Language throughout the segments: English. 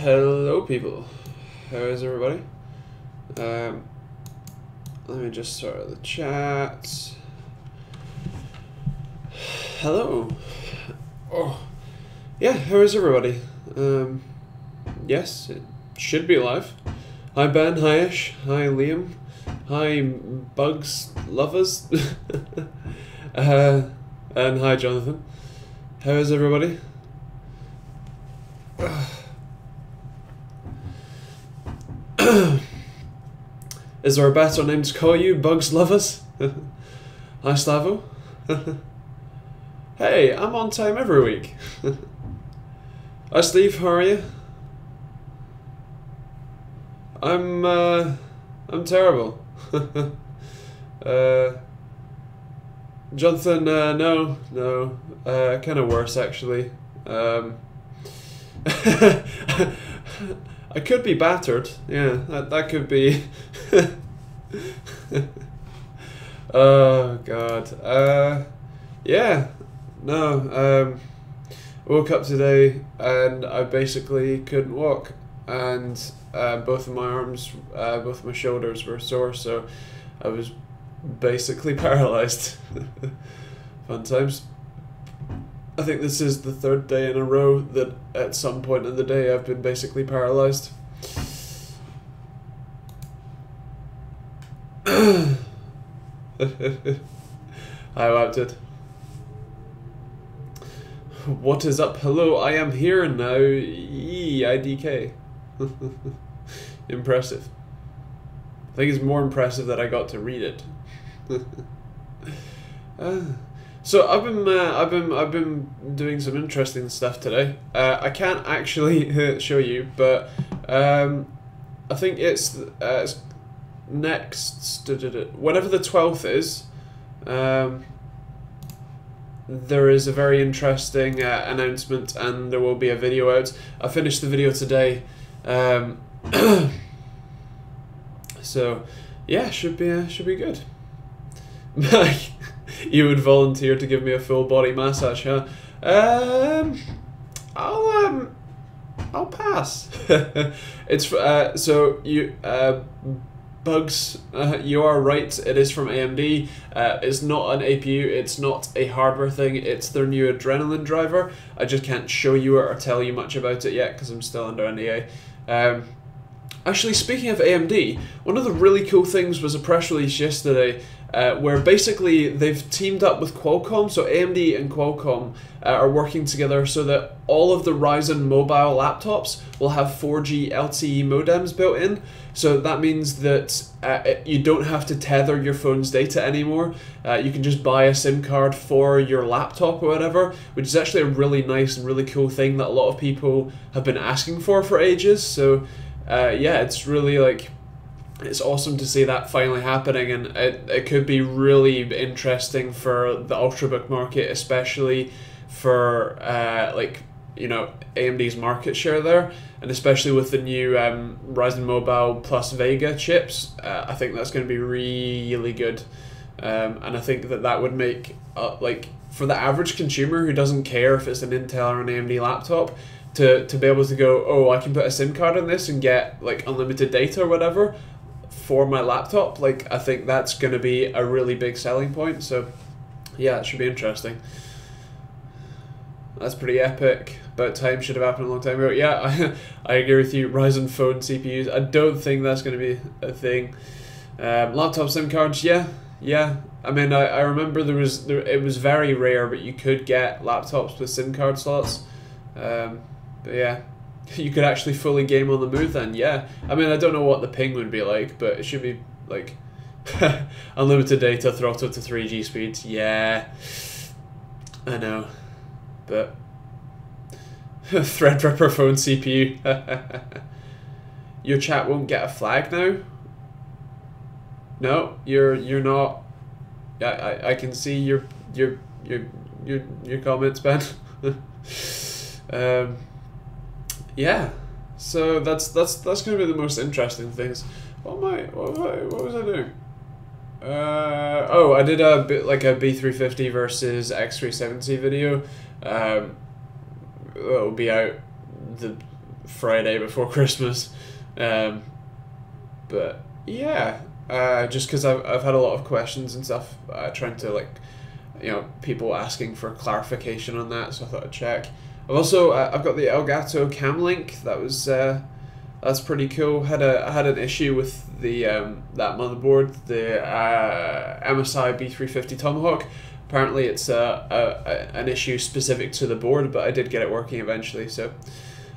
Hello people, how is everybody? Let me just start the chat. Hello. Oh, yeah, how is everybody? Yes, it should be live. Hi Ben, hi Ish, hi Liam, hi Bugs Lovers, and hi Jonathan. How is everybody? Is there a better name to call you, Bugs Lovers? Hi Slavo. Hey, I'm on time every week. Hi Steve, how are you? I'm terrible. Jonathan, no, kind of worse actually. I could be battered. Yeah, that could be. Oh God. Yeah. No. Woke up today and I basically couldn't walk, and both of my arms, both of my shoulders were sore, so I was basically paralyzed. Fun times. I think this is the third day in a row that at some point in the day I've been basically paralyzed. I wiped it. What is up? Hello, I am here now. IDK. Impressive. I think it's more impressive that I got to read it. So I've been doing some interesting stuff today. I can't actually show you, but I think it's next whenever the 12th is. There is a very interesting announcement, and there will be a video out. I finished the video today, so yeah, should be good. You would volunteer to give me a full body massage, huh? I'll pass. It's so you Bugs, you are right, it is from AMD. It's not an APU, it's not a hardware thing, it's their new Adrenaline driver. I just can't show you it or tell you much about it yet because I'm still under NDA. Actually, speaking of AMD, one of the really cool things was a press release yesterday where basically they've teamed up with Qualcomm. So AMD and Qualcomm are working together so that all of the Ryzen mobile laptops will have 4G LTE modems built in. So that means that you don't have to tether your phone's data anymore. You can just buy a SIM card for your laptop or whatever, which is actually a really nice and really cool thing that a lot of people have been asking for ages. So yeah, it's really like, it's awesome to see that finally happening, and it could be really interesting for the Ultrabook market, especially for like, you know, AMD's market share there, and especially with the new Ryzen Mobile plus Vega chips. I think that's going to be really good, and I think that would make like, for the average consumer who doesn't care if it's an Intel or an AMD laptop, to be able to go, oh, I can put a SIM card in this and get like unlimited data or whatever for my laptop. Like, I think that's going to be a really big selling point. So yeah, it should be interesting. That's pretty epic. About time, should have happened a long time ago. Yeah, I agree with you. Ryzen phone CPUs, I don't think that's going to be a thing. Laptop SIM cards, yeah. I mean, I remember it was very rare, but you could get laptops with SIM card slots. But yeah, you could actually fully game on the move then, yeah. I mean, I don't know what the ping would be like, but it should be like unlimited data, throttle to 3G speeds, yeah. I know, but Threadripper phone CPU. Your chat won't get a flag now? No, you're not. I can see your comments, Ben. Yeah, so that's gonna be the most interesting things. What was I doing? Oh, I did a bit like a B350 versus X370 video. It'll be out Friday before Christmas. But yeah, just because I've had a lot of questions and stuff, trying to like, you know, people asking for clarification on that, so I thought I'd check. I've also I've got the Elgato Cam Link. That was that's pretty cool. I had an issue with the that motherboard, the MSI B350 Tomahawk. Apparently it's an issue specific to the board, but I did get it working eventually, so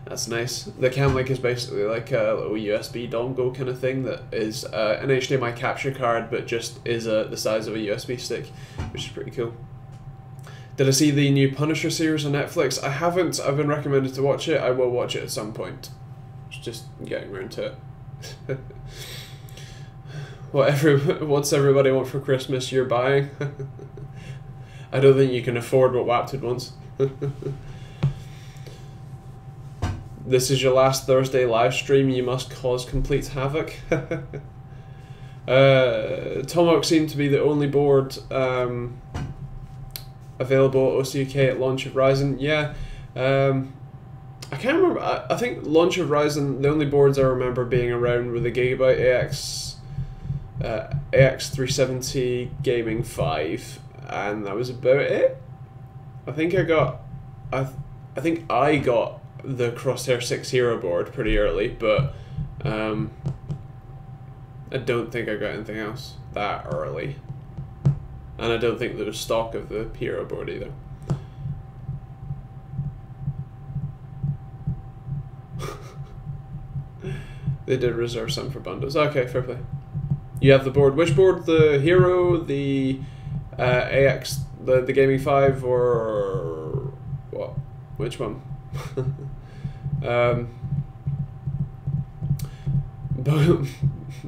that's nice. The Cam Link is basically like a little USB dongle kind of thing that is an HDMI capture card, but just is the size of a USB stick, which is pretty cool. Did I see the new Punisher series on Netflix? I haven't. I've been recommended to watch it. I will watch it at some point. It's just getting around to it. What's everybody want for Christmas? You're buying? I don't think you can afford what Wapted wants. This is your last Thursday live stream. You must cause complete havoc. Tomahawk seemed to be the only board available at OCUK at launch of Ryzen. Yeah, I can't remember. I think launch of Ryzen, the only boards I remember being around were the Gigabyte AX370 Gaming 5, and that was about it. I think I got the Crosshair 6 Hero board pretty early, but I don't think I got anything else that early. And I don't think there was stock of the Hero board either. They did reserve some for bundles. Okay, fair play. You have the board. Which board? The Hero, the AX, the Gaming 5, or what? Which one?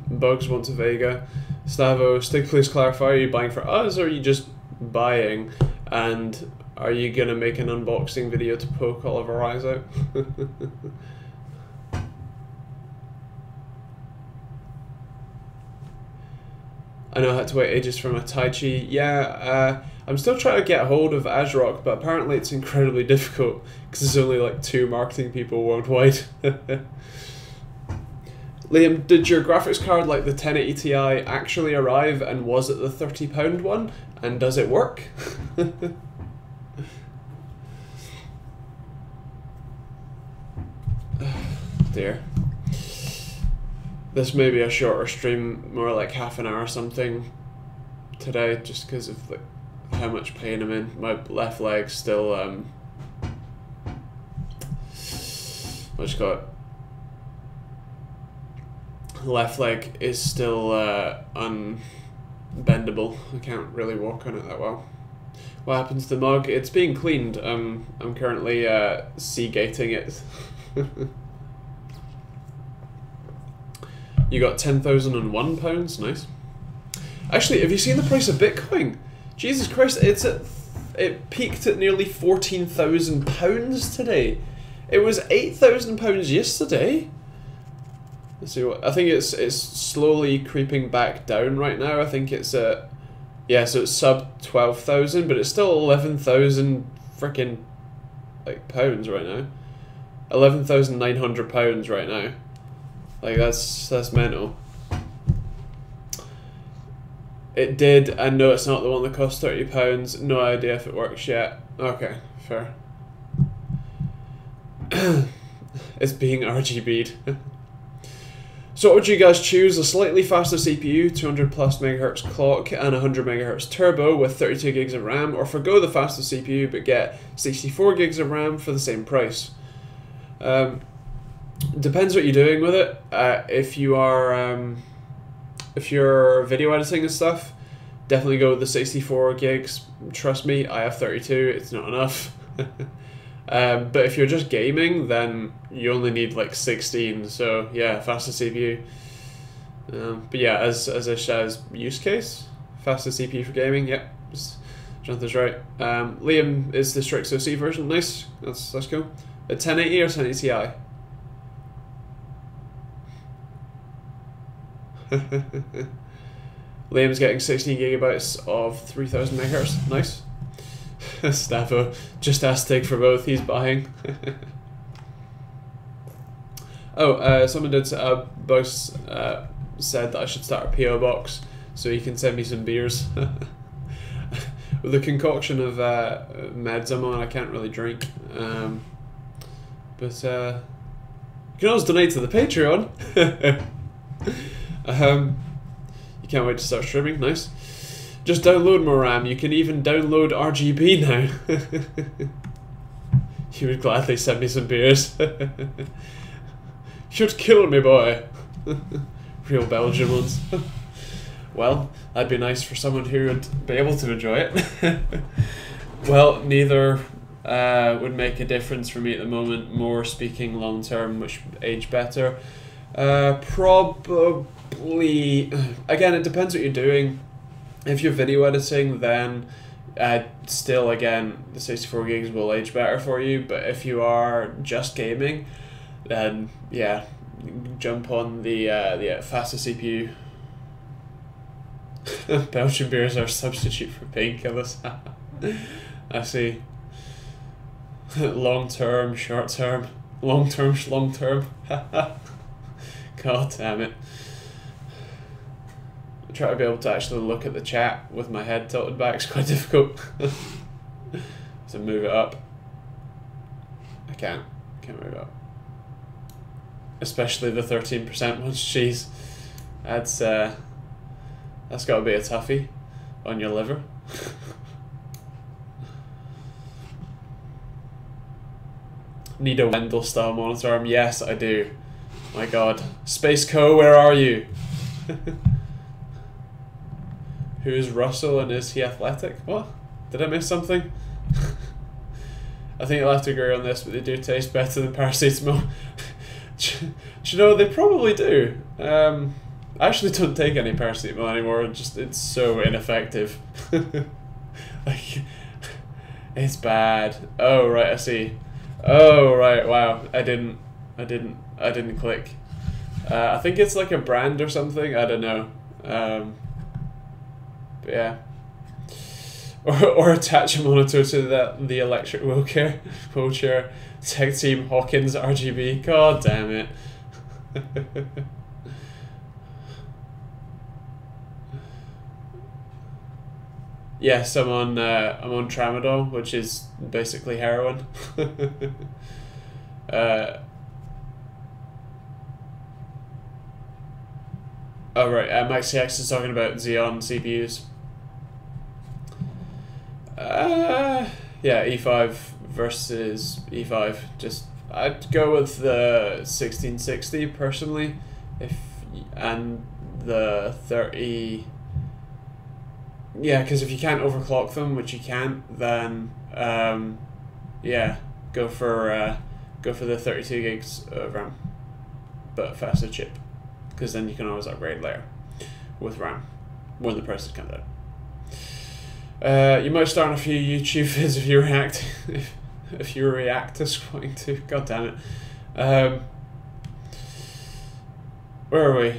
Bugs wants a Vega. Stavo, Stig, please clarify, are you buying for us or are you just buying? And are you going to make an unboxing video to poke all of our eyes out? I know I had to wait ages for my Tai Chi. Yeah, I'm still trying to get a hold of ASRock, but apparently it's incredibly difficult because there's only like 2 marketing people worldwide. Liam, did your graphics card like the 1080 Ti actually arrive, and was it the £30 one? And does it work? Dear. This may be a shorter stream, more like half an hour or something today, just because of like how much pain I'm in. My left leg's still what's it called? Left leg is still unbendable. I can't really walk on it that well. What happens to the mug? It's being cleaned. I'm currently seagating it. You got £10,001. Nice. Actually, have you seen the price of Bitcoin? Jesus Christ, it peaked at nearly £14,000 today. It was £8,000 yesterday. Let's see what I think. It's slowly creeping back down right now. I think it's yeah, so it's sub 12,000, but it's still 11,000 freaking like pounds right now. £11,900 right now. Like that's mental. It did, and no, it's not the one that cost £30. No idea if it works yet. Okay, fair. It's being RGB'd. So what would you guys choose? A slightly faster CPU, 200 plus megahertz clock, and 100 megahertz turbo with 32 gigs of RAM, or forgo the faster CPU but get 64 gigs of RAM for the same price? Depends what you're doing with it. If you're video editing and stuff, definitely go with the 64 gigs. Trust me, I have 32. It's not enough. But if you're just gaming, then you only need like 16. So yeah, faster CPU. But yeah, as use case, faster CPU for gaming. Yep, Jonathan's right. Liam is the Strix OC version. Nice. That's cool. A 1080 or 1080 Ti. Liam's getting 16 gigabytes of 3000 megahertz. Nice. Stavo, just ask Tig for both, he's buying. Oh, someone did Bugs said that I should start a PO box so he can send me some beers. With the concoction of meds I'm on, I can't really drink. But you can always donate to the Patreon. You can't wait to start streaming. Nice. Just download more RAM. You can even download RGB now. You would gladly send me some beers. You'd kill me, boy. Real Belgian ones. Well, that'd be nice for someone who would be able to enjoy it. Well, neither would make a difference for me at the moment. More speaking long term, which would age better. Probably. Again, it depends what you're doing. If you're video editing, then still, again, the 64 gigs will age better for you. But if you are just gaming, then yeah, jump on the faster CPU. Belgian beers are a substitute for painkillers. I see. Long term, short term, long term, long term. God damn it. I try to be able to actually look at the chat with my head tilted back. It's quite difficult. So move it up. I can't move it up. Especially the 13% ones. Jeez, that's got to be a toughie on your liver. Need a Wendell style monitor arm? Yes, I do. My God, Space Co, where are you? Who is Russell and is he athletic? What? Did I miss something? I think I'll have to agree on this, but they do taste better than paracetamol. Do you know, they probably do. I actually don't take any paracetamol anymore. It's so ineffective. Like, it's bad. Oh right, I see. Oh right, wow. I didn't click. I think it's like a brand or something. I don't know. But yeah. Or attach a monitor to the electric wheelchair. Tech Team Hawkins RGB. God damn it. Yes, I'm on tramadol, which is basically heroin. Oh right, MaxiX is talking about Xeon CPUs. Yeah, E5 versus E5. I'd go with the 1660 personally, and the 30. Yeah, because if you can't overclock them, which you can't, then yeah, go for the 32 gigs of RAM, but faster chip, because then you can always upgrade later with RAM when the prices come down. You might start on a few YouTube vids if you react if you react to squatting too. God damn it. Where are we?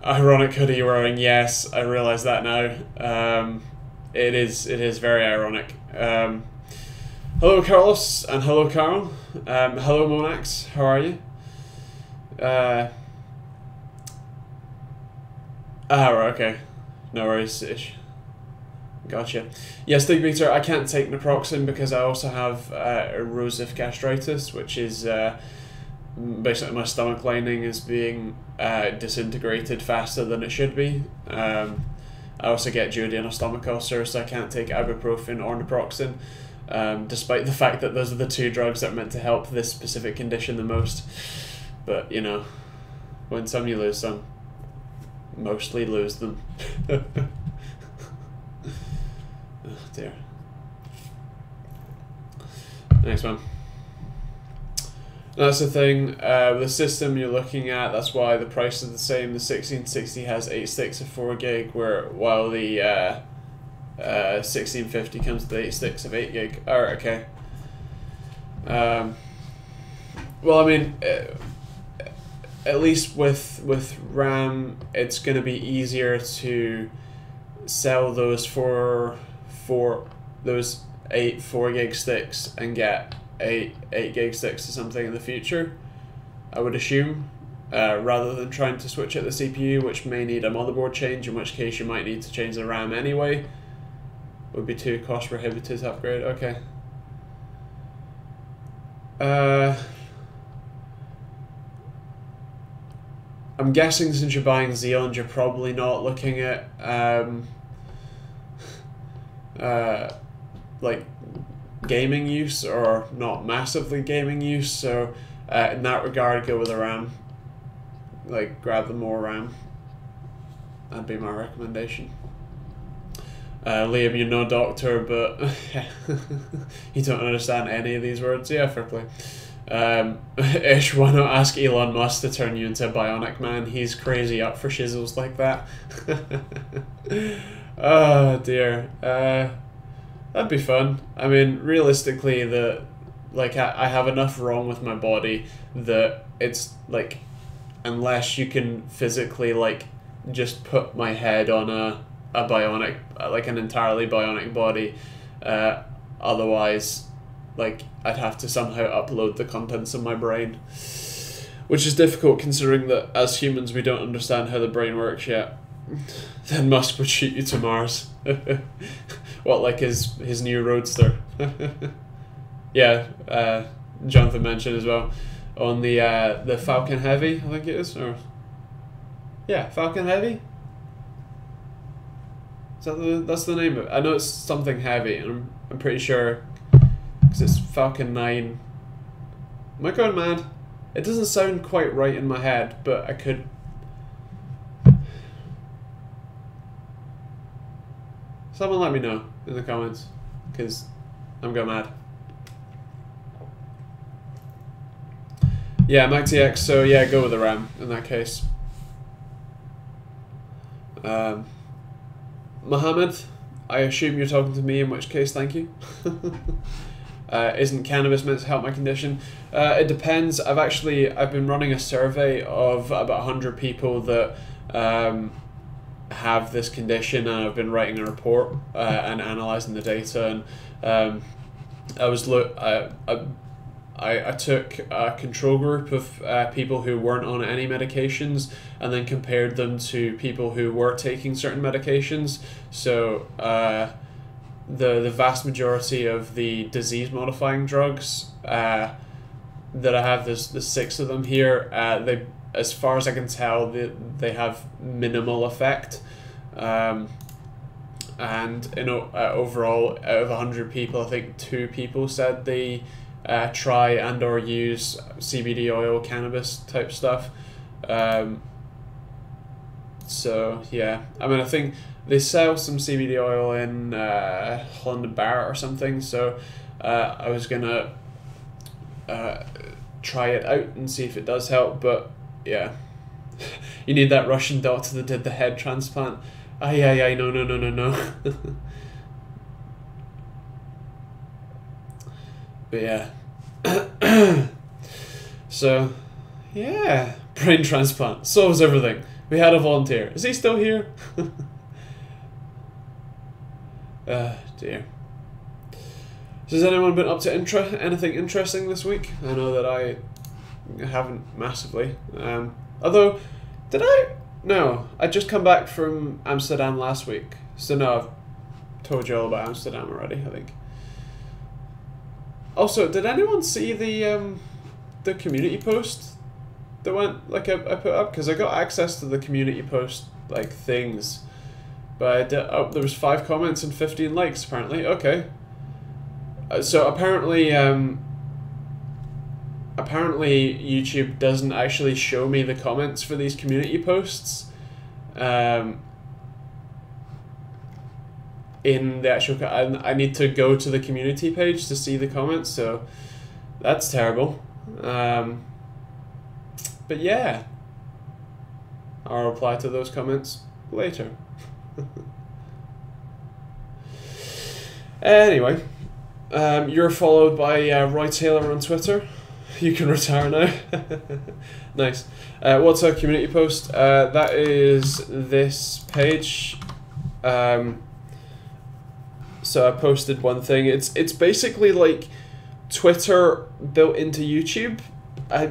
Ironic hoodie wearing. Yes, I realise that now. It is very ironic. Hello Carlos and hello Carl. Hello Monax. How are you? Right, okay. No worries, Ish. Gotcha. Yes, Stig Peter, I can't take naproxen because I also have erosive gastritis, which is basically my stomach lining is being disintegrated faster than it should be. I also get duodenal stomach ulcer, so I can't take ibuprofen or naproxen, despite the fact that those are the two drugs that are meant to help this specific condition the most. But, you know, win some, you lose some. Mostly lose them. Oh dear. Next one. That's the thing, the system you're looking at, that's why the price is the same. The 1660 has 8 sticks of 4 gig, while the 1650 comes with 8 sticks of 8 gig. Alright, okay. Well, I mean, at least with RAM, it's going to be easier to sell those those 8 4 gig sticks and get 8 gig sticks or something in the future. I would assume, rather than trying to switch out the CPU, which may need a motherboard change, in which case you might need to change the RAM anyway. Would be too cost prohibitive to upgrade. Okay. I'm guessing since you're buying Xeon, you're probably not looking at like gaming use, or not massively gaming use. So in that regard, go with a RAM. Like, grab the more RAM. That'd be my recommendation. Liam, you're no doctor, but you don't understand any of these words. Yeah, fair play. Ish, why not ask Elon Musk to turn you into a bionic man? He's crazy up for shizzles like that. Oh dear. That'd be fun. I mean, realistically, I have enough wrong with my body that it's like, unless you can physically like just put my head on a bionic, like an entirely bionic body, otherwise, like, I'd have to somehow upload the contents of my brain, which is difficult considering that as humans we don't understand how the brain works yet. Then Musk would shoot you to Mars. What, like his new roadster? Yeah, Jonathan mentioned as well on the Falcon Heavy, I think it is, or yeah, Falcon Heavy. Is that that's the name of it? I know it's something heavy, and I'm pretty sure because it's Falcon 9. Am I going mad? It doesn't sound quite right in my head, but I could. Someone let me know in the comments, because I'm going mad. Yeah, MacTX, so yeah, go with the RAM in that case. Mohammed, I assume you're talking to me, in which case, thank you. Isn't cannabis meant to help my condition? It depends. I've been running a survey of about 100 people that have this condition, and I've been writing a report and analysing the data, and I took a control group of people who weren't on any medications, and then compared them to people who were taking certain medications. So the vast majority of the disease modifying drugs that I have, there's 6 of them here. They, as far as I can tell, they have minimal effect. And overall, out of 100 people, I think 2 people said they try and or use CBD oil, cannabis type stuff. So yeah, I mean, I think they sell some CBD oil in Holland & Barrett or something. So I was gonna try it out and see if it does help. But yeah, you need that Russian doctor that did the head transplant. Yeah, no. But yeah. So yeah, brain transplant solves everything. We had a volunteer. Is he still here? Dear. So has anyone been up to anything interesting this week? I know that I haven't massively. Although, did I? No, I just come back from Amsterdam last week. So no, I've told you all about Amsterdam already, I think. Also, did anyone see the community post that went, like, I put up? Because I got access to the community post, like, things. But there was 5 comments and 15 likes, apparently. Okay. So apparently YouTube doesn't actually show me the comments for these community posts in the actual. I need to go to the community page to see the comments, so that's terrible. But yeah, I'll reply to those comments later. Anyway, you're followed by Roy Taylor on Twitter. You can retire now. Nice. What's a community post? That is this page. So I posted one thing. It's basically like Twitter built into YouTube. Yeah,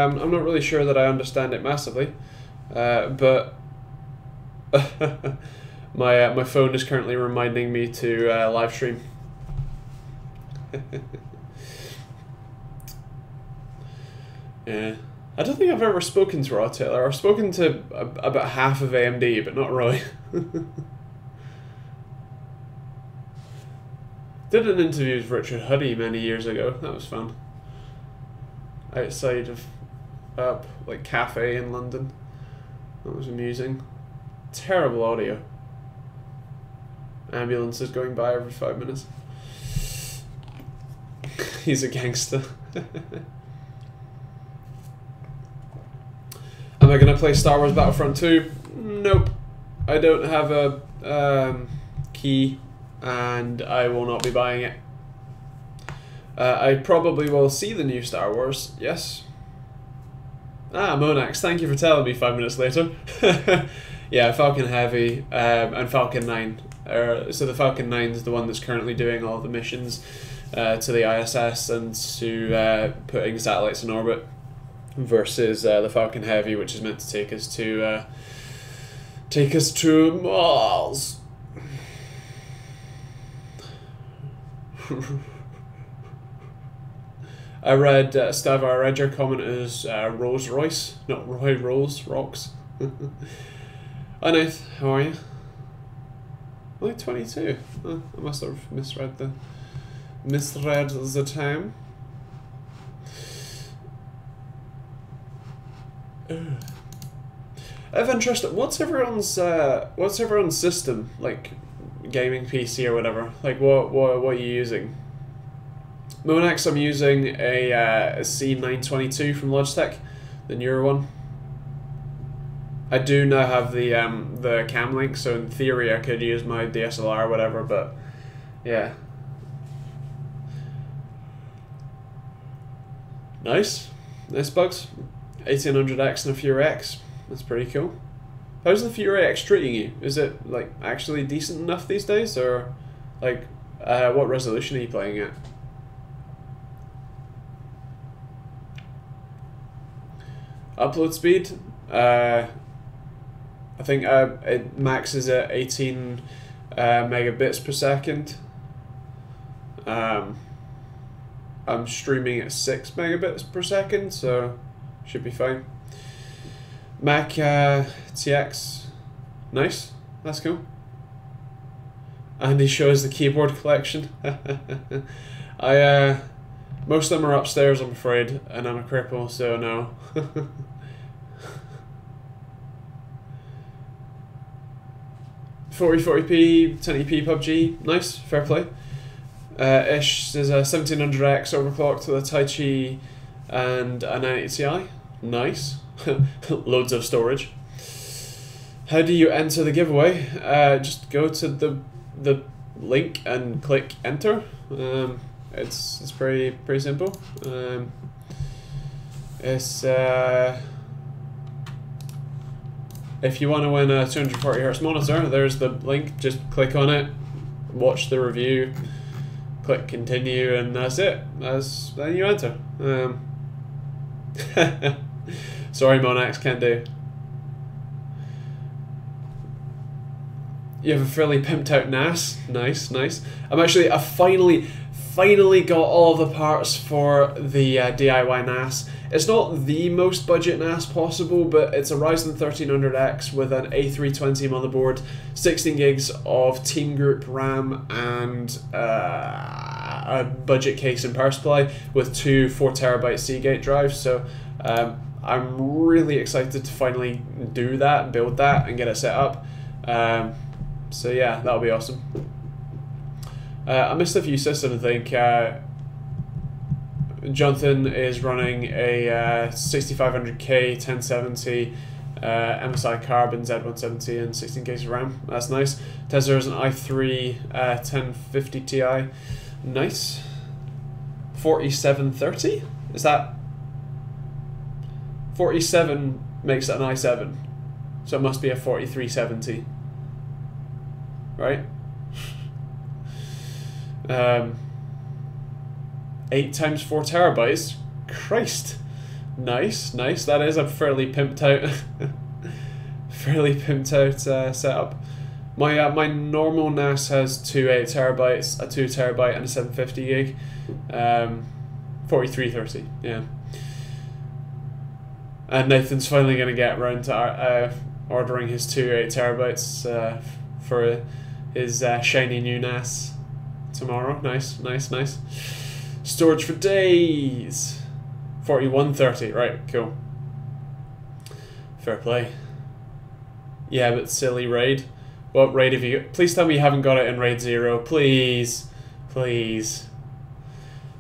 I'm not really sure that I understand it massively, but my phone is currently reminding me to live stream. Yeah, I don't think I've ever spoken to Rod Taylor. I've spoken to about half of AMD, but not Roy. Did an interview with Richard Huddy many years ago. That was fun. Outside of like cafe in London. That was amusing. Terrible audio. Ambulances going by every 5 minutes. He's a gangster. Am I gonna play Star Wars Battlefront 2? Nope. I don't have a key, and I will not be buying it. I probably will see the new Star Wars, yes. Ah, Monax, thank you for telling me 5 minutes later. Yeah, Falcon Heavy and Falcon 9. So the Falcon 9 is the one that's currently doing all the missions to the ISS and to putting satellites in orbit, versus the Falcon Heavy, which is meant to take us to Mars. I read Stava, I read your comment as Rolls Royce, not Roy Rolls Rocks. Hi Nath, how are you? Only 22. Oh, I must have misread the time. Of interest, what's everyone's system, like gaming PC or whatever? Like what are you using? Monax, I'm using a C922 from Logitech, the newer one. I do now have the cam link, so in theory I could use my DSLR or whatever, but yeah. Nice bugs. 1800X and a Fury X. That's pretty cool. How's the Fury X treating you? Is it like actually decent enough these days, or like what resolution are you playing at? Upload speed? I think it maxes at 18 megabits per second. I'm streaming at 6 megabits per second, so should be fine. Mac TX, nice, that's cool. And he shows the keyboard collection. Most of them are upstairs, I'm afraid, and I'm a cripple, so no. 40p, 1080p PUBG, nice, fair play. Ish is a 1700X overclocked with a Tai Chi and a 980 Ti, nice. Loads of storage. How do you enter the giveaway? Just go to the link and click enter. It's pretty simple. If you want to win a 240Hz monitor, there's the link. Just click on it, watch the review, click continue, and that's it. Then you enter. Sorry, Monax, can't do. You have a fairly pimped out NAS. Nice. I finally got all the parts for the DIY NAS. It's not the most budget NAS possible, but it's a Ryzen 1300X with an A320 motherboard, 16 gigs of Team Group RAM, and a budget case and power supply with two 4TB Seagate drives. So I'm really excited to finally do that, build that, and get it set up. So yeah, that'll be awesome. I missed a few systems, I think. Jonathan is running a 6500K 1070 MSI Carbon Z170 and 16 gigs of RAM. That's nice. Tesla is an i3 1050 Ti. Nice. 4730? Is that 47 makes it an i7, so it must be a 4370, right? 8 times 4 terabytes. Christ. Nice, nice. That is a fairly pimped out, setup. My normal NAS has 2 8 terabytes, a 2 terabyte, and a 750 gig. 4330. Yeah. And Nathan's finally gonna get around to ordering his 2 8 terabytes for his shiny new NAS tomorrow. Nice, nice, nice. Storage for days. 4130. Right, cool. Fair play. Yeah, but silly raid. What raid have you got? Please tell me you haven't got it in raid 0. Please. Please.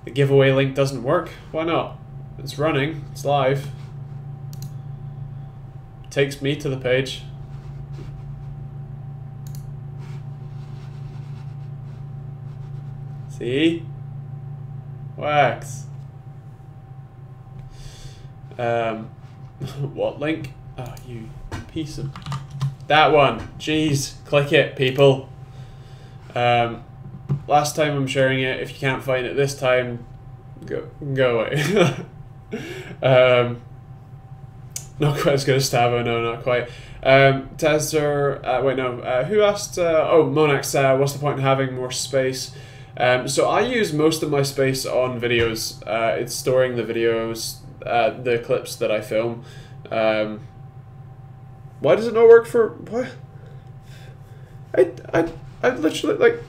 The giveaway link doesn't work? Why not? It's running. It's live. Takes me to the page. See? Wax. What link? Oh, you piece of... That one. Jeez. Click it, people. Last time I'm sharing it. If you can't find it this time, go away. Not quite as good as Stavo, no, not quite. Tezzer, wait, no. Who asked? Oh, Monax, what's the point in having more space? So I use most of my space on videos. It's storing the videos, the clips that I film. Why does it not work for what? I literally like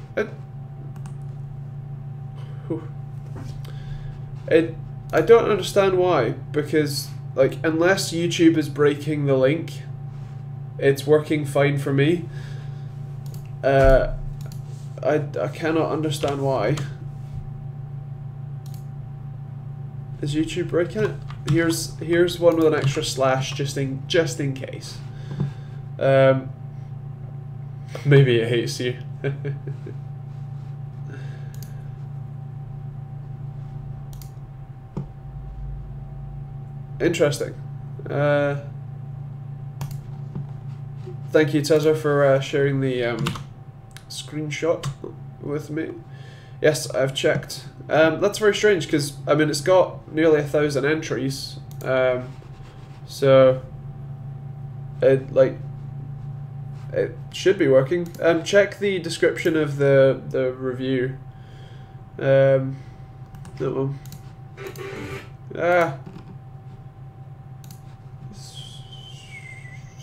I don't understand why, because like unless YouTube is breaking the link, it's working fine for me. I cannot understand why. Is YouTube breaking it? Here's one with an extra slash just in case. Maybe it hates you. Interesting. Thank you, Tezzer, for sharing the screenshot with me. Yes, I've checked. That's very strange because I mean it's got nearly 1,000 entries, so it should be working. Check the description of the review. That one.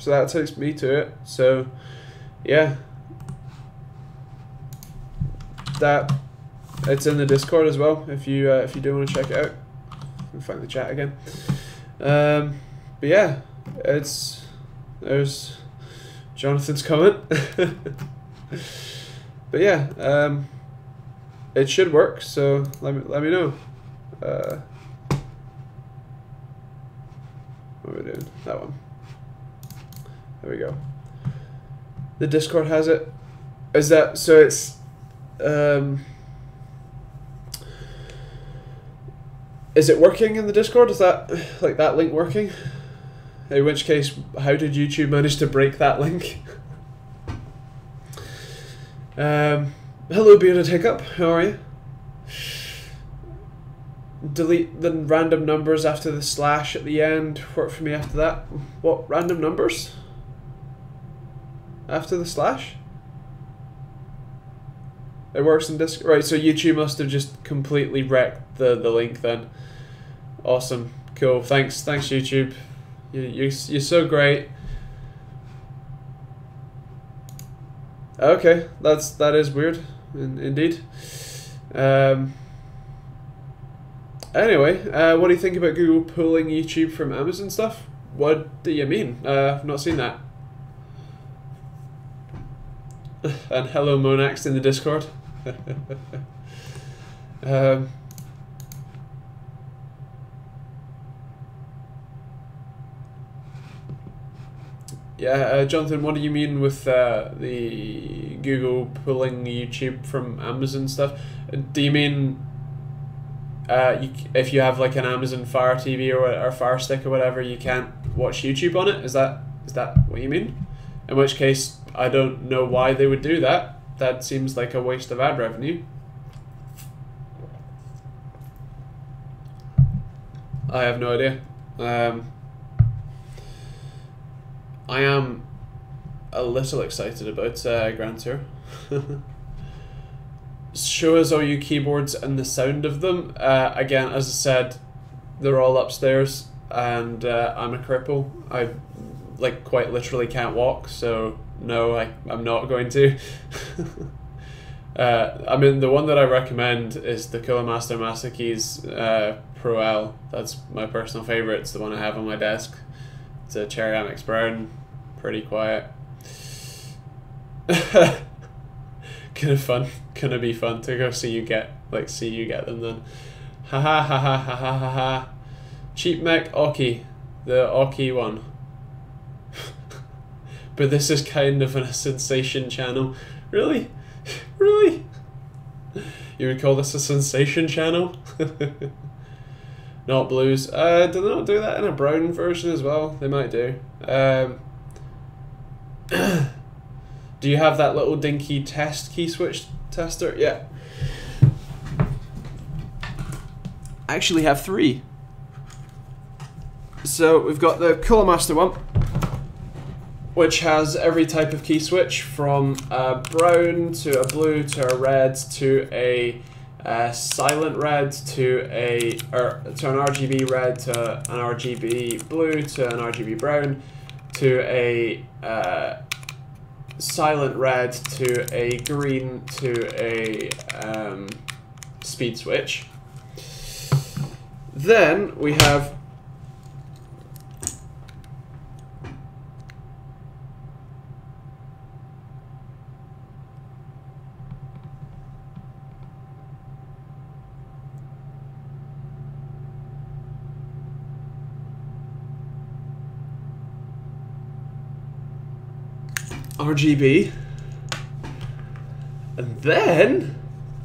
So that takes me to it. So yeah, that it's in the Discord as well. If you do want to check it out, you can find the chat again. But yeah, there's Jonathan's comment. But yeah, it should work. So let me know. What are we doing? That one. There we go. The Discord has it. Is that so? It's is it working in the Discord? Is that like that link working? In which case, how did YouTube manage to break that link? Hello, Bearded Hiccup. How are you? Delete the random numbers after the slash at the end. Work for me after that. What random numbers? After the slash? It works in Discord. Right, so YouTube must have just completely wrecked the link then. Awesome. Cool. Thanks YouTube. You're so great. Okay, that is weird, indeed. Anyway, what do you think about Google pulling YouTube from Amazon stuff? What do you mean? I've not seen that. And hello Monax in the Discord. Yeah, Jonathan, what do you mean with the Google pulling YouTube from Amazon stuff? Do you mean if you have like an Amazon Fire TV or Fire Stick or whatever, you can't watch YouTube on it? Is that what you mean? In which case, I don't know why they would do that. That seems like a waste of ad revenue. I have no idea. I am a little excited about Grand Tour. Show us all your keyboards and the sound of them. Again, as I said, they're all upstairs, and I'm a cripple. I like quite literally can't walk, so no, I'm not going to. I mean, the one that I recommend is the Cooler Master Master Keys Pro L. That's my personal favorite. It's the one I have on my desk. It's a Cherry Amex Brown, pretty quiet. Gonna be fun to go see you get them then. Ha ha ha ha ha ha ha ha. Cheap Mech Oki, the Oki one. But this is kind of a sensation channel. Really? Really? You would call this a sensation channel? Not blues. Do they not do that in a brown version as well? They might do. Do you have that little dinky test key switch tester? Yeah. I actually have 3. So we've got the Cooler Master one, which has every type of key switch from a brown to a blue to a red to a silent red to an RGB red to an RGB blue to an RGB brown to a silent red to a green to a speed switch. Then we have RGB, and then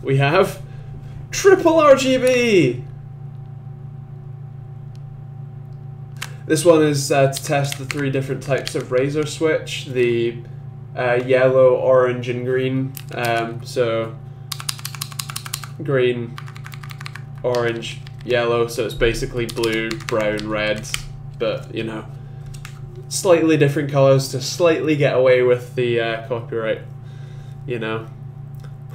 we have triple RGB. This one is to test the 3 different types of Razer switch, the yellow, orange, and green. So green, orange, yellow, so it's basically blue, brown, red, but you know, slightly different colors to slightly get away with the copyright, you know.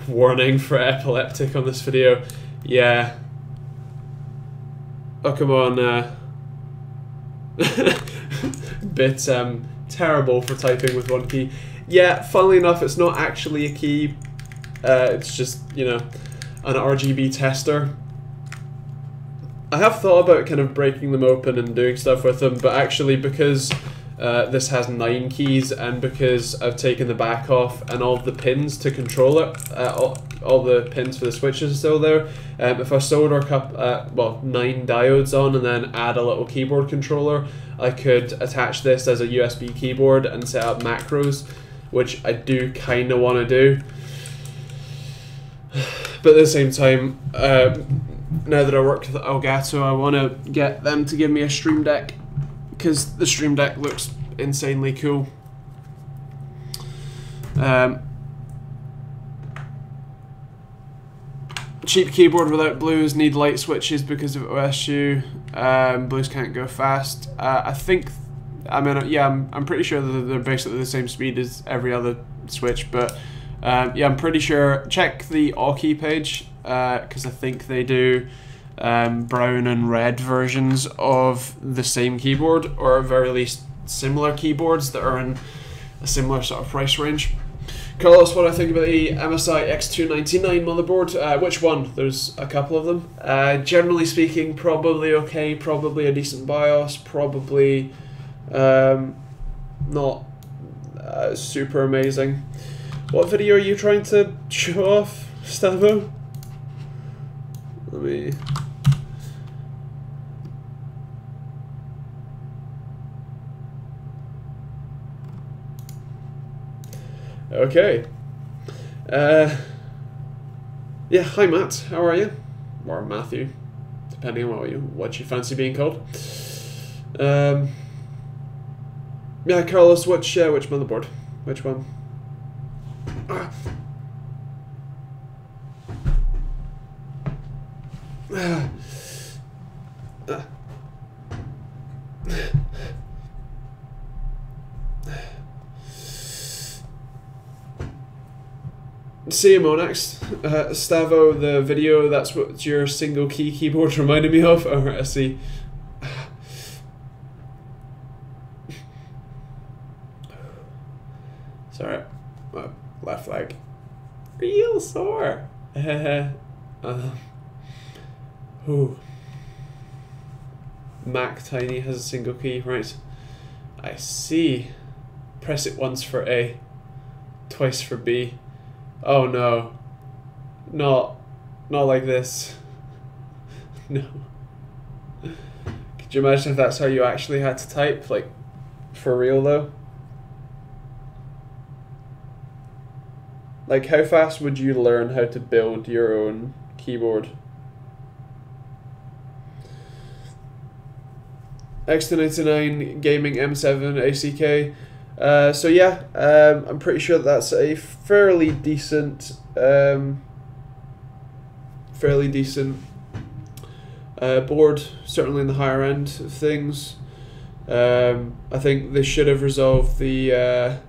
Warning for epileptic on this video. Yeah. Oh, come on. Bit terrible for typing with 1 key. Yeah, funnily enough, it's not actually a key. It's just, you know, an RGB tester. I have thought about kind of breaking them open and doing stuff with them, but actually because this has 9 keys, and because I've taken the back off and all of the pins to control it, all the pins for the switches are still there. If I solder 9 diodes on and then add a little keyboard controller, I could attach this as a USB keyboard and set up macros, which I do kind of want to do. But at the same time, now that I work with Elgato, I want to get them to give me a Stream Deck, because the Stream Deck looks insanely cool. Cheap keyboard without blues, need light switches because of OSU. Blues can't go fast. I'm pretty sure that they're basically the same speed as every other switch, but yeah, I'm pretty sure. Check the Oki page, because I think they do brown and red versions of the same keyboard, or at very least similar keyboards that are in a similar sort of price range. Carlos, what do I think about the MSI X299 motherboard? Which one? There's a couple of them. Generally speaking, probably okay, probably a decent BIOS, probably not super amazing. What video are you trying to show off, Stavo? Let me... Okay. Yeah, hi Matt, how are you? Or Matthew, depending on what you fancy being called. Yeah, Carlos, which motherboard? Which one? See Monax, Stavo, the video, that's what your single key keyboard reminded me of. Or I see. Sorry, my left leg. Real sore. Ooh. Mac Tiny has a single key, right. I see. Press it once for A, twice for B. Oh no. Not like this. No. Could you imagine if that's how you actually had to type? Like, for real though? Like, how fast would you learn how to build your own keyboard? X299 Gaming M7 ACK. So yeah, I'm pretty sure that's a fairly decent, board, certainly in the higher end of things. I think they should have resolved the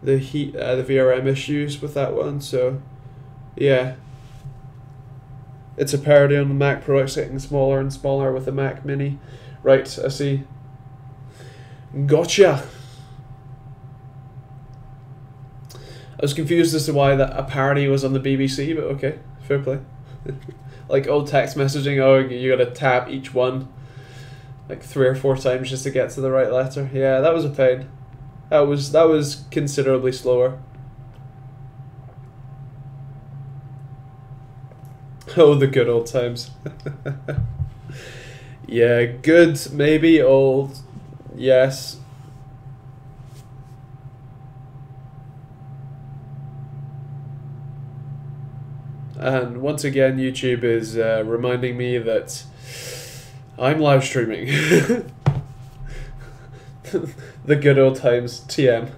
heat, the VRM issues with that one. So yeah, it's a parody on the Mac Pro. It's getting smaller and smaller with the Mac Mini. Right, I see. Gotcha. I was confused as to why that a parody was on the BBC, but okay, fair play. Like old text messaging, oh, you gotta tap each one like 3 or 4 times just to get to the right letter. Yeah, that was a pain. That was considerably slower. Oh, the good old times. Yeah, good, maybe, old, yes. And once again, YouTube is reminding me that I'm live streaming. The good old times, TM.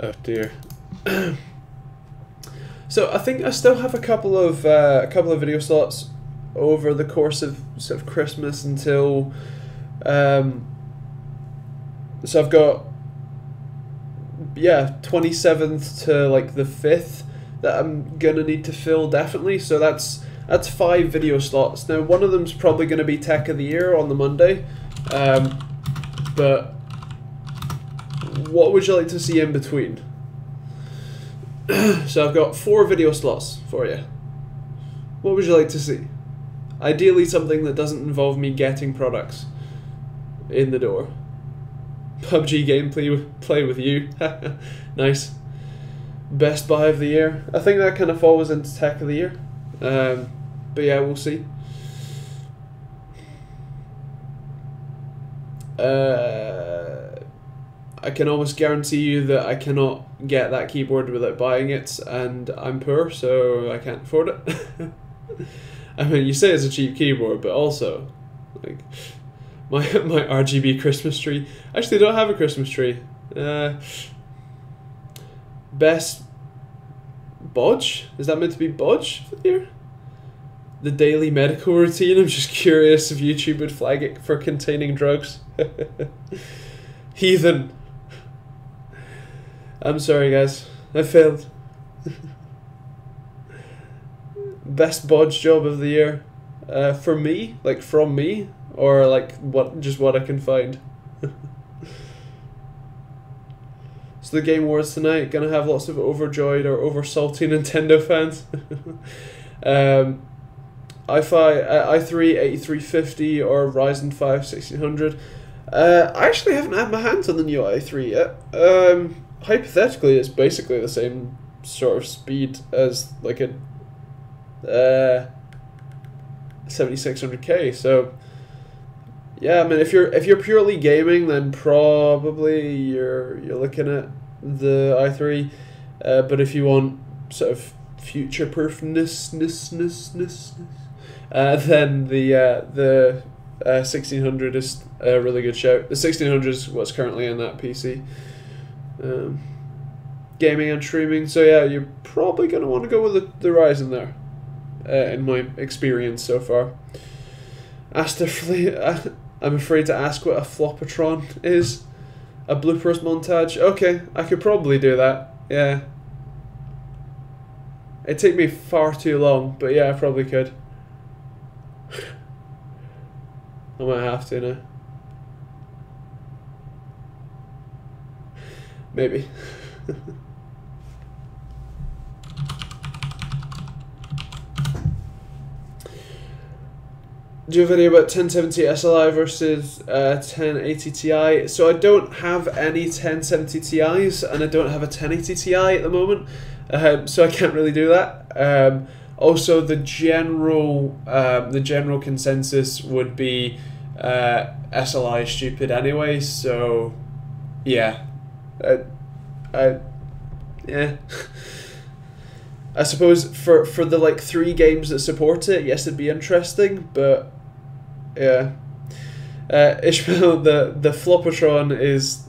Oh dear. So I think I still have a couple of video slots over the course of sort of Christmas until. So I've got 27th to like the 5th that I'm gonna need to fill definitely. So that's 5 video slots. Now one of them's probably gonna be Tech of the Year on the Monday. But what would you like to see in between? So I've got 4 video slots for you. What would you like to see? Ideally something that doesn't involve me getting products in the door. PUBG gameplay play with you. Nice. Best buy of the year. I think that kind of falls into Tech of the Year. But yeah, we'll see. I can almost guarantee you that I cannot get that keyboard without buying it, and I'm poor, so I can't afford it. I mean, you say it's a cheap keyboard, but also, like, my RGB Christmas tree. I actually don't have a Christmas tree. Best bodge? Is that meant to be bodge for the year? The daily medical routine. I'm just curious if YouTube would flag it for containing drugs. Heathen. I'm sorry, guys. I failed. Best bodge job of the year. For me, like from me, or like what I can find. So the Game Awards tonight, gonna have lots of overjoyed or over salty Nintendo fans. i3 8350 or Ryzen 5 1600. I actually haven't had my hands on the new i3 yet. Hypothetically, it's basically the same sort of speed as like a 7600K. So yeah, I mean, if you're purely gaming, then probably you're looking at the i3. But if you want sort of future proofness, then the 1600 is a really good shout. The 1600 is what's currently in that PC. Gaming and streaming. So yeah, you're probably gonna want to go with the Ryzen there. In my experience so far. I'm afraid to ask what a Flopatron is. A bloopers montage. Okay, I could probably do that. Yeah. It'd take me far too long, but yeah, I probably could. I might have to now. Maybe. Do a video about 1070 SLI versus 1080 Ti. So I don't have any 1070 Ti's and I don't have a 1080 Ti at the moment, so I can't really do that. Also, the general consensus would be SLI is stupid anyway. So yeah, yeah. I suppose for the like 3 games that support it, yes, it'd be interesting, but yeah. Ishmael, the Flopatron is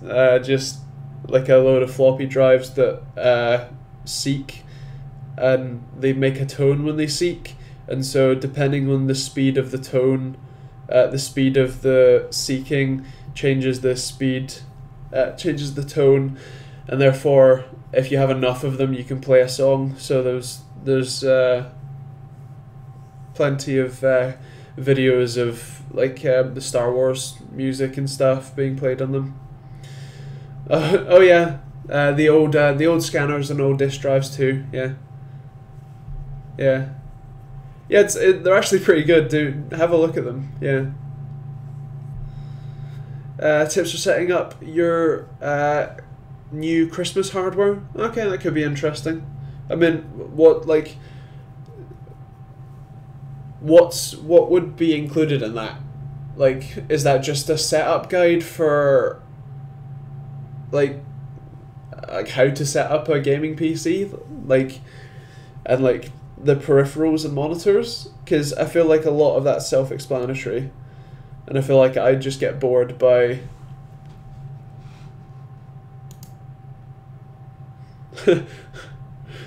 just like a load of floppy drives that seek, and they make a tone when they seek, and so depending on the speed of the tone, the speed of the seeking changes the speed, changes the tone, and therefore if you have enough of them you can play a song. So there's plenty of videos of like the Star Wars music and stuff being played on them. Oh yeah, the old scanners and old disk drives too. Yeah, yeah, yeah. They're actually pretty good. Dude, have a look at them. Yeah. Tips for setting up your new Christmas hardware. Okay, that could be interesting. I mean, what would be included in that? Like, is that just a setup guide for like how to set up a gaming PC, and like the peripherals and monitors? Because I feel like a lot of that's self-explanatory, and I feel like I just get bored by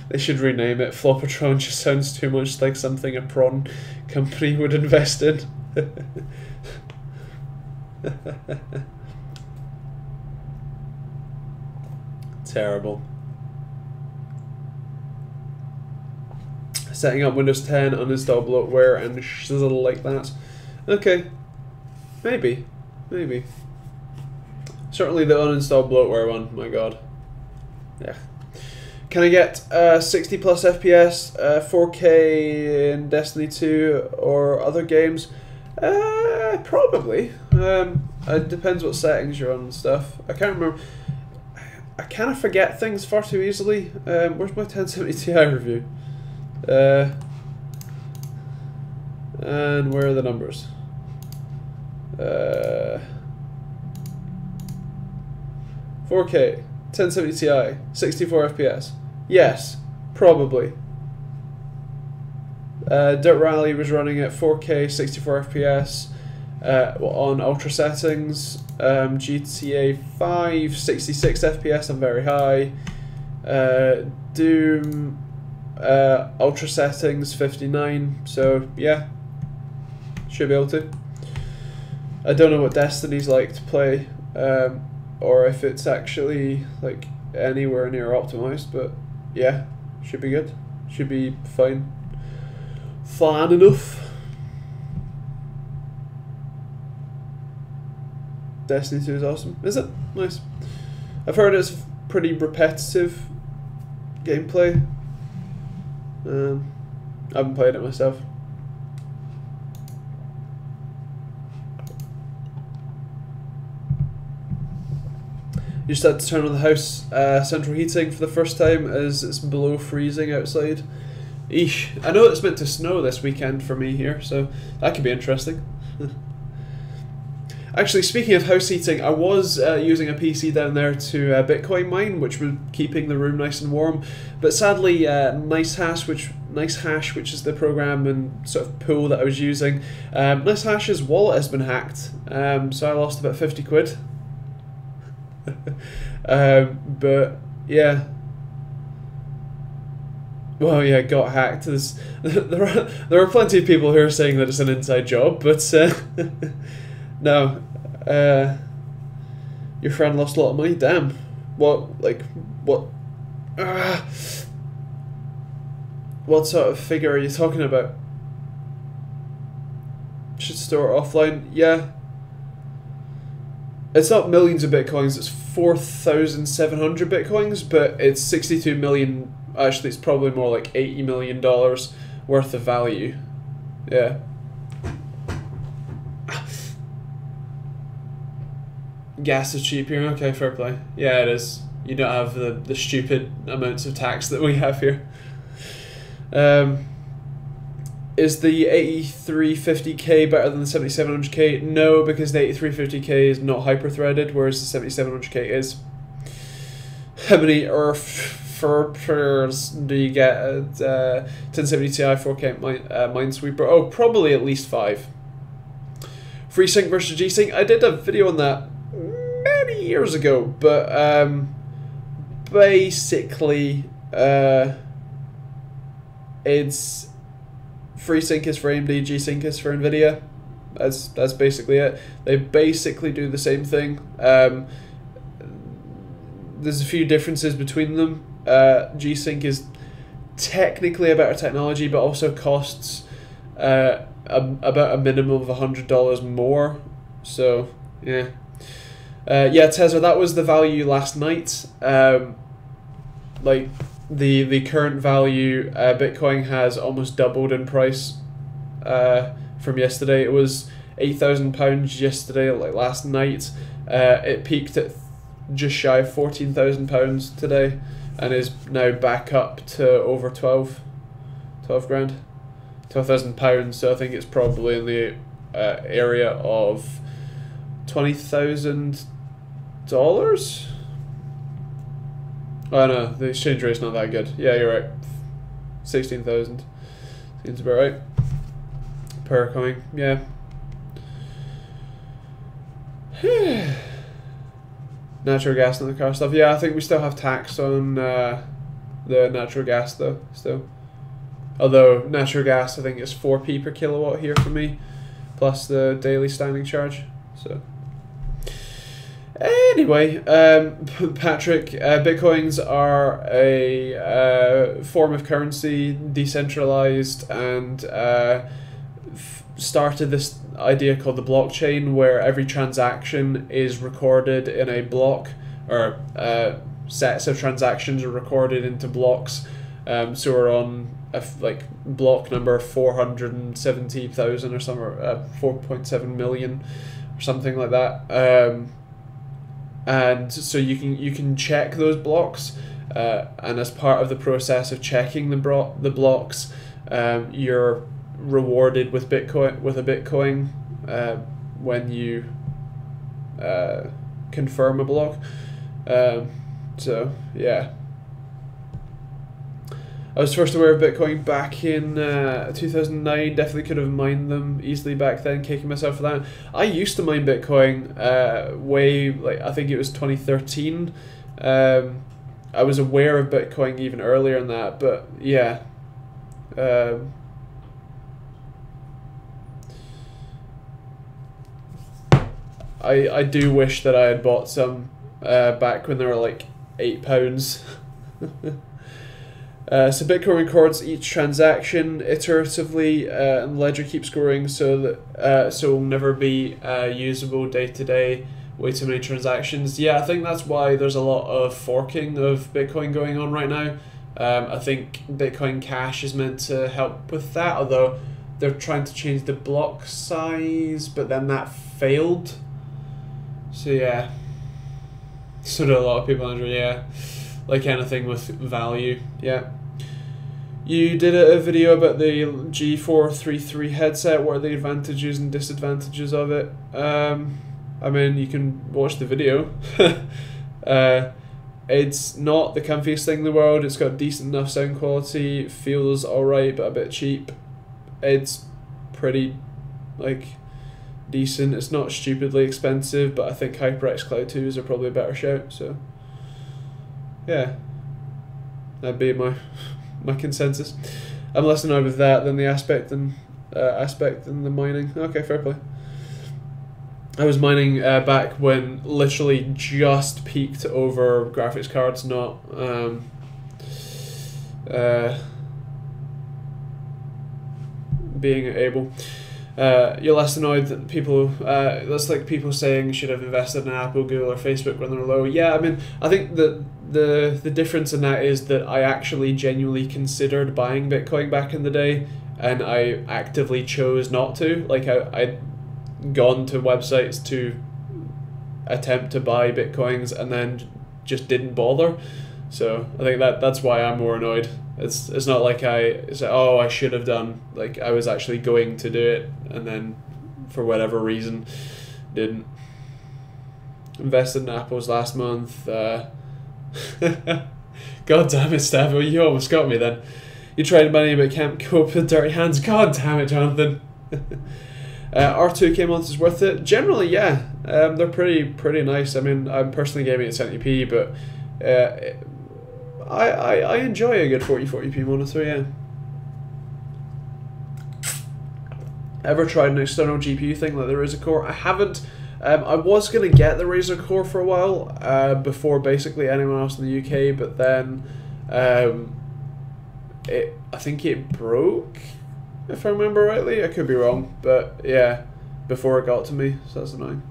they should rename it. Flopatron just sounds too much like something a prawn company would invest in. Terrible. Setting up Windows 10, uninstall bloatware and shizzle like that. Okay. Maybe. Certainly the uninstall bloatware one, my god. Yeah. Can I get 60 plus FPS, 4K in Destiny 2 or other games? Probably. It depends what settings you're on and stuff. I can't remember. I kind of forget things far too easily. Where's my 1070 Ti review? And where are the numbers? 4K, 1070 Ti, 64 FPS. Yes, probably. Dirt Rally was running at 4K, 64 FPS on ultra settings. GTA 5, 66 FPS on very high. Doom, ultra settings, 59. So yeah, should be able to. I don't know what Destiny's like to play, or if it's actually like anywhere near optimized, but yeah, should be good. Should be fine. Fine enough. Destiny 2 is awesome. Is it? Nice. I've heard it's pretty repetitive gameplay. I haven't played it myself. You just had to turn on the house central heating for the first time as it's below freezing outside. Eesh. I know it's meant to snow this weekend for me here, so that could be interesting. Actually, speaking of house heating, I was using a PC down there to Bitcoin mine, which was keeping the room nice and warm. But sadly, NiceHash, which is the program and sort of pool that I was using, NiceHash's wallet has been hacked, so I lost about 50 quid. But yeah. Well, yeah, got hacked. There are plenty of people who are saying that it's an inside job, but no. Your friend lost a lot of money? Damn. What, like, what? What sort of figure are you talking about? Should store offline? Yeah. It's not millions of bitcoins, it's 4,700 bitcoins, but it's 62 million. Actually, it's probably more like $80 million worth of value. Yeah. Gas is cheap here. Okay, fair play. Yeah, it is. You don't have the stupid amounts of tax that we have here. Is the 8350K better than the 7700K? No, because the 8350K is not hyper-threaded, whereas the 7700K is. How many Earthers do you get at 1070 Ti 4K Minesweeper? Oh, probably at least 5. FreeSync versus G-Sync? I did a video on that many years ago, but basically it's FreeSync is for AMD, G-Sync is for NVIDIA. That's basically it. They basically do the same thing. There's a few differences between them. G-Sync is technically a better technology, but also costs about a minimum of $100 more. So yeah, yeah, Tesla. That was the value last night. Like the current value, Bitcoin has almost doubled in price from yesterday. It was £8,000 yesterday, like last night. It peaked at just shy of £14,000 today, and is now back up to over 12 grand, £12,000. So I think it's probably in the area of $20,000. Oh no, the exchange rate's not that good. Yeah, you're right. 16,000 seems about right per coin. Yeah. Natural gas and the car stuff. Yeah, I think we still have tax on the natural gas though. Still, although natural gas, I think it's 4p per kilowatt here for me, plus the daily standing charge. So. Anyway, Patrick, Bitcoins are a form of currency, decentralized, and started this idea called the blockchain, where every transaction is recorded in a block, or sets of transactions are recorded into blocks. So we're on like block number 470,000 or something, 4.7 million or something like that. And so you can check those blocks, and as part of the process of checking the blocks, you're rewarded with Bitcoin, with a Bitcoin, when you confirm a block. So yeah, I was first aware of Bitcoin back in 2009. Definitely could have mined them easily back then, kicking myself for that. I used to mine Bitcoin way, like, I think it was 2013. I was aware of Bitcoin even earlier than that, but yeah. I do wish that I had bought some back when they were like £8. So Bitcoin records each transaction iteratively, and the ledger keeps growing, so that so it will never be usable day to day. Way too many transactions. Yeah, I think that's why there's a lot of forking of Bitcoin going on right now. I think Bitcoin Cash is meant to help with that, although they're trying to change the block size, but then that failed. So yeah, so do a lot of people, Andrew. Yeah, like anything with value. Yeah. You did a video about the G433 headset. What are the advantages and disadvantages of it? I mean, you can watch the video. It's not the comfiest thing in the world. It's got decent enough sound quality. Feels alright, but a bit cheap. It's pretty, like, decent. It's not stupidly expensive, but I think HyperX Cloud 2s are probably a better shout. So, yeah, that'd be my consensus. I'm less annoyed with that than the aspect and the mining. Okay, fair play. I was mining back when literally just peaked over graphics cards, not being able. You're less annoyed that people. That's like people saying you should have invested in Apple, Google, or Facebook when they're low. Yeah, I mean, I think that the difference in that is that I actually genuinely considered buying Bitcoin back in the day, and I actively chose not to. Like I'd gone to websites to attempt to buy Bitcoins and then just didn't bother. So I think that's why I'm more annoyed. It's not like I say, oh, I should have done. Like I was actually going to do it and then for whatever reason didn't. Invested in Apples last month. God damn it, Stavo, you almost got me then. You tried money but can't cope with dirty hands. God damn it, Jonathan. R2K months is worth it. Generally, yeah. They're pretty nice. I mean, I'm personally gaming at 70p, but I enjoy a good 4040p monitor, yeah. Ever tried an external GPU thing like the Razer Core? I haven't. I was going to get the Razer Core for a while, before basically anyone else in the UK, but then I think it broke, if I remember rightly. I could be wrong, but yeah, before it got to me, so that's annoying.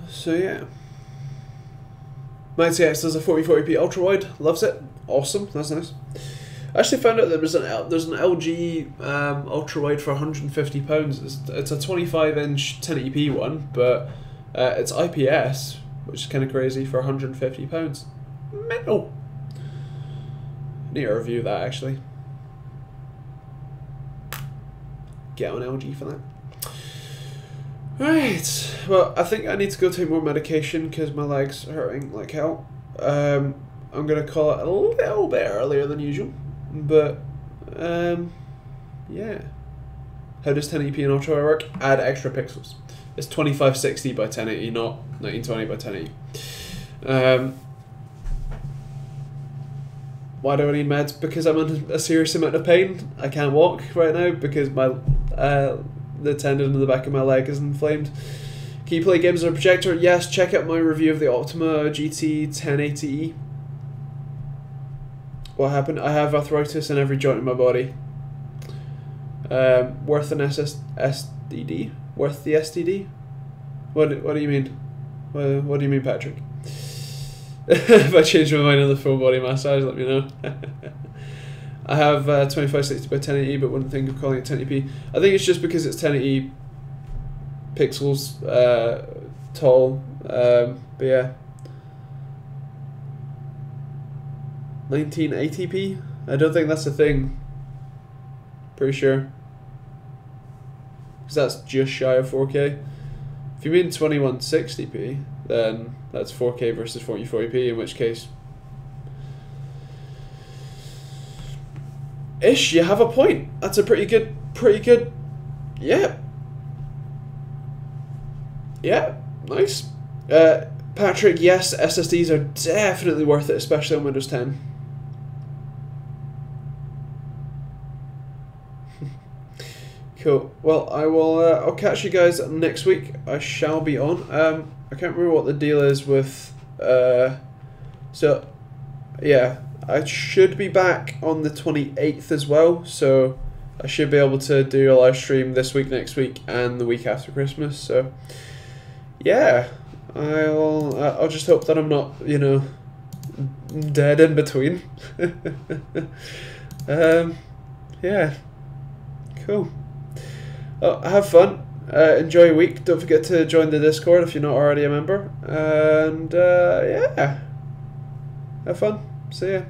So yeah, Mighty X does a 4040p ultra wide, loves it, awesome, that's nice. I actually found out that there's an LG ultra wide for £150. It's a 25-inch 1080p one, but it's IPS, which is kind of crazy for £150. Mental. Need to review that actually. Get on LG for that. Right, well, I think I need to go take more medication because my leg's hurting like hell. I'm going to call it a little bit earlier than usual, but yeah. How does 1080p and ultra work? Add extra pixels. It's 2560 by 1080, not 1920 by 1080. Why do I need meds? Because I'm in a serious amount of pain. I can't walk right now because my the tendon in the back of my leg is inflamed. Can you play games on a projector? Yes, check out my review of the Optima GT 1080E. What happened? I have arthritis in every joint in my body. Worth an SDD? Worth the STD? What do you mean? What do you mean, Patrick? If I change my mind on the full body massage, let me know. I have 2560 by 1080, but wouldn't think of calling it 1080p. I think it's just because it's 1080 pixels tall. But yeah, 1980p. I don't think that's a thing. Pretty sure, because that's just shy of 4K. If you mean 2160p, then that's 4K versus 4040p. In which case, ish, you have a point. That's a pretty good, yeah. Yeah, nice. Patrick, yes, SSDs are definitely worth it, especially on Windows 10. Cool. Well, I will. I'll catch you guys next week. I shall be on. I can't remember what the deal is with. So, yeah. I should be back on the 28th as well, so I should be able to do a live stream this week, next week, and the week after Christmas. So, yeah, I'll just hope that I'm not, you know, dead in between. Yeah, cool. Have fun. Enjoy your week. Don't forget to join the Discord if you're not already a member. And yeah, have fun. See ya.